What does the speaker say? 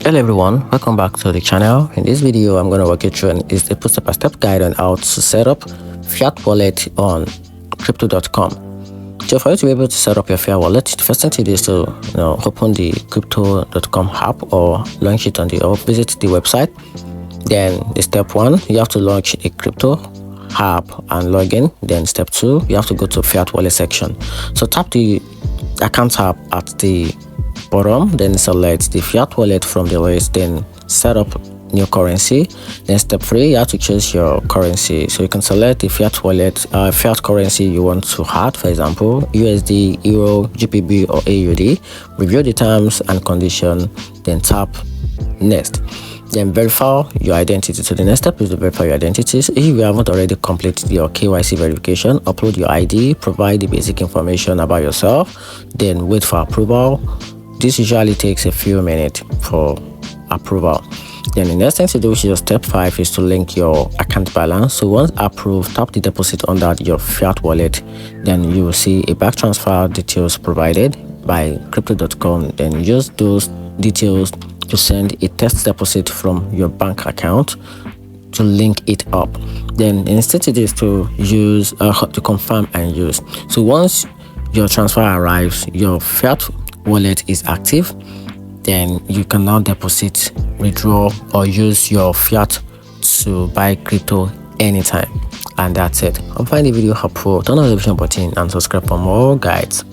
Hello everyone, welcome back to the channel. In this video I'm going to walk you through a step-by-step guide on how to set up fiat wallet on crypto.com. So for you to be able to set up your fiat wallet, the first thing to do is to open the crypto.com app or launch it on or visit the website. Then the step 1, you have to launch a crypto app and log in. Then step 2, you have to go to fiat wallet section. So tap the account tab at the bottom, then select the fiat wallet from the list, then set up new currency. Then step 3, you have to choose your currency. So you can select the fiat wallet fiat currency you want to add, for example USD, Euro, GBP or AUD. Review the terms and condition, then tap next. Then verify your identity. So the next step is to verify your identities. If you haven't already completed your KYC verification, upload your ID, provide the basic information about yourself, then wait for approval. This usually takes a few minutes for approval. Then the next thing to do, which is step 5, is to link your account balance. So once approved, tap the deposit under your fiat wallet. Then you will see a bank transfer details provided by crypto.com. Then use those details to send a test deposit from your bank account to link it up. Then instead it is to use to confirm and use. So once your transfer arrives, your fiat wallet is active, then you can now deposit, withdraw or use your fiat to buy crypto anytime. And that's it. I'll find the video helpful. Turn on the notification button and subscribe for more guides.